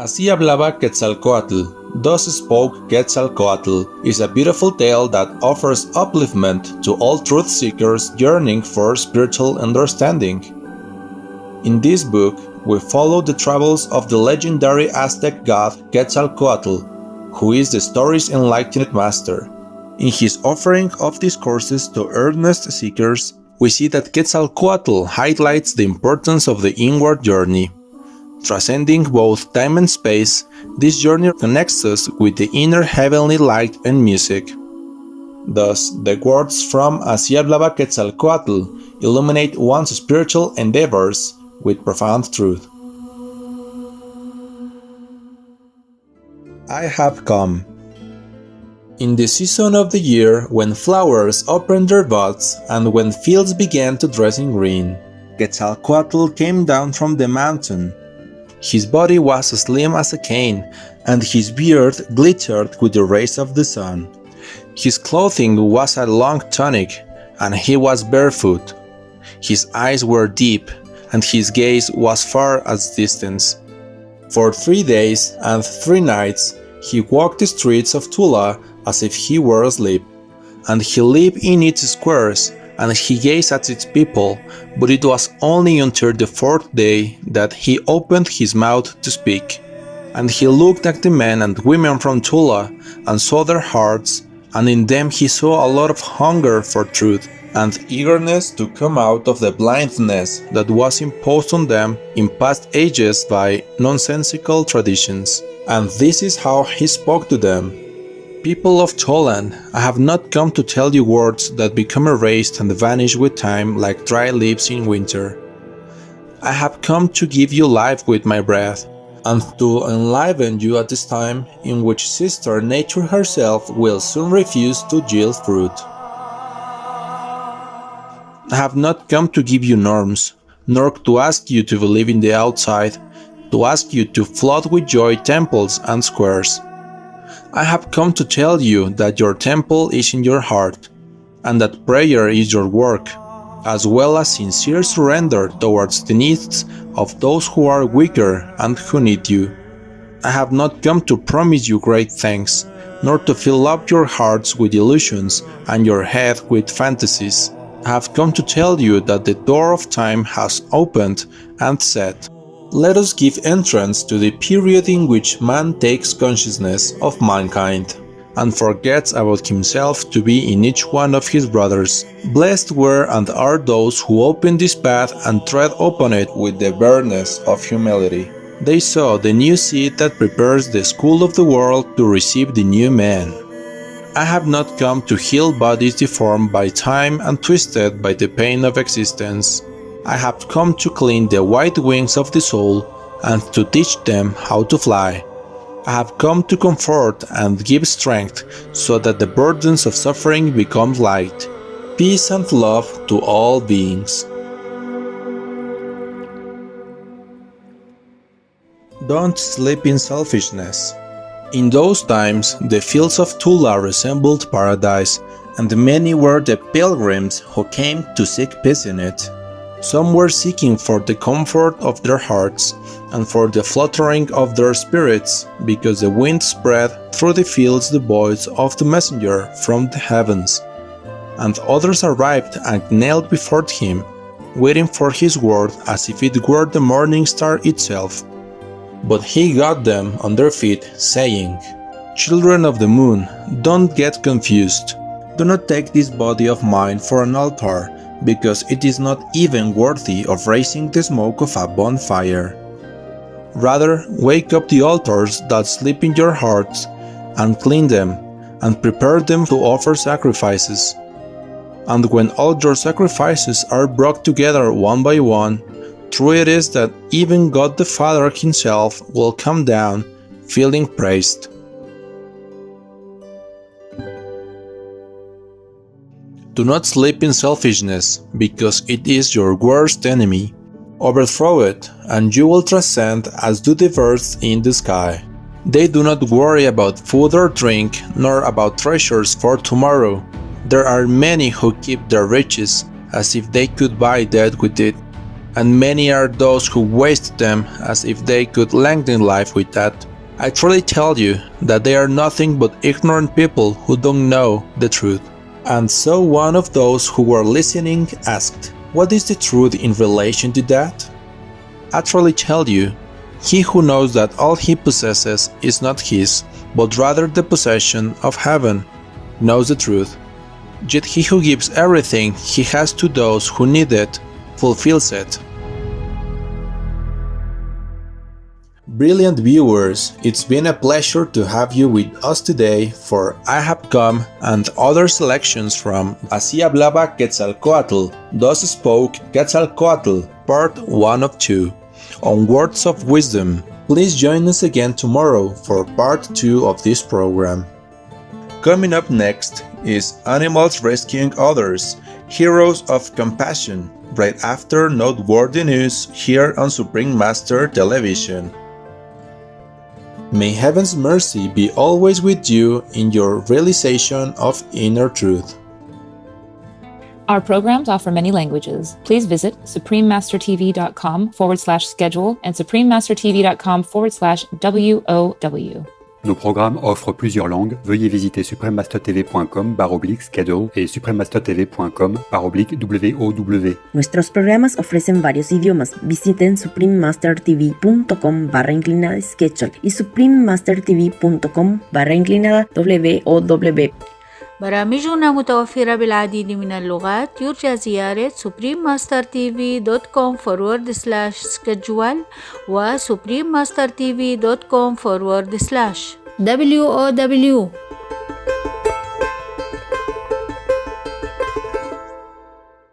Así Hablaba Quetzalcóatl, Thus Spoke Quetzalcóatl, is a beautiful tale that offers upliftment to all truth-seekers yearning for spiritual understanding. In this book, we follow the travels of the legendary Aztec god Quetzalcóatl, who is the story's enlightened master. In his offering of discourses to earnest seekers, we see that Quetzalcóatl highlights the importance of the inward journey. Transcending both time and space, this journey connects us with the inner heavenly light and music. Thus, the words from Así Hablaba Quetzalcóatl illuminate one's spiritual endeavors with profound truth. I have come. In the season of the year when flowers opened their buds and when fields began to dress in green, Quetzalcóatl came down from the mountain. His body was slim as a cane, and his beard glittered with the rays of the sun. His clothing was a long tunic, and he was barefoot. His eyes were deep, and his gaze was far as distance. For 3 days and 3 nights he walked the streets of Tula as if he were asleep, and he lived in its squares, and he gazed at its people, but it was only until the 4th day that he opened his mouth to speak. And he looked at the men and women from Tula, and saw their hearts, and in them he saw a lot of hunger for truth, and eagerness to come out of the blindness that was imposed on them in past ages by nonsensical traditions. And this is how he spoke to them. People of Toland, I have not come to tell you words that become erased and vanish with time like dry leaves in winter. I have come to give you life with my breath, and to enliven you at this time in which Sister Nature herself will soon refuse to yield fruit. I have not come to give you norms, nor to ask you to believe in the outside, to ask you to flood with joy temples and squares. I have come to tell you that your temple is in your heart, and that prayer is your work, as well as sincere surrender towards the needs of those who are weaker and who need you. I have not come to promise you great things, nor to fill up your hearts with illusions and your head with fantasies. I have come to tell you that the door of time has opened and said, let us give entrance to the period in which man takes consciousness of mankind and forgets about himself to be in each one of his brothers. Blessed were and are those who open this path and tread upon it with the bareness of humility. They saw the new seed that prepares the school of the world to receive the new man. I have not come to heal bodies deformed by time and twisted by the pain of existence. I have come to clean the white wings of the soul and to teach them how to fly. I have come to comfort and give strength so that the burdens of suffering become light. Peace and love to all beings. Don't sleep in selfishness. In those times, the fields of Tula resembled paradise, and many were the pilgrims who came to seek peace in it. Some were seeking for the comfort of their hearts and for the fluttering of their spirits, because the wind spread through the fields the voice of the messenger from the heavens. And others arrived and knelt before him, waiting for his word as if it were the morning star itself. But he got them on their feet, saying, Children of the moon, don't get confused. Do not take this body of mine for an altar, because it is not even worthy of raising the smoke of a bonfire. Rather, wake up the altars that sleep in your hearts, and clean them, and prepare them to offer sacrifices. And when all your sacrifices are brought together one by one, true it is that even God the Father himself will come down, feeling praised. Do not sleep in selfishness, because it is your worst enemy. Overthrow it, and you will transcend as do the birds in the sky. They do not worry about food or drink, nor about treasures for tomorrow. There are many who keep their riches, as if they could buy death with it. and many are those who waste them as if they could lengthen life with that. I truly tell you that they are nothing but ignorant people who don't know the truth. And so one of those who were listening asked, "What is the truth in relation to that?" I truly tell you, he who knows that all he possesses is not his, but rather the possession of heaven, knows the truth. Yet he who gives everything he has to those who need it, fulfills it. Brilliant viewers, it's been a pleasure to have you with us today for I Have Come and other selections from Así Hablaba Quetzalcóatl, Thus Spoke Quetzalcóatl, Part 1 of 2, on Words of Wisdom. Please join us again tomorrow for Part 2 of this program. Coming up next is Animals Rescuing Others, Heroes of Compassion, right after noteworthy news here on Supreme Master Television. May Heaven's mercy be always with you in your realization of inner truth. Our programs offer many languages. Please visit suprememastertv.com/schedule and suprememastertv.com/WOW. Nos programmes offrent plusieurs langues. Veuillez visiter suprememastertv.com/schedule et suprememastertv.com/WOW. Nuestros programas ofrecen varios idiomas. Visiten suprememastertv.com/schedule y suprememastertv.com/WOW. برامجنا متوفرة بالعديد من اللغات. يرجى زيارة suprememastertv.com/schedule و suprememastertv.com/WOW.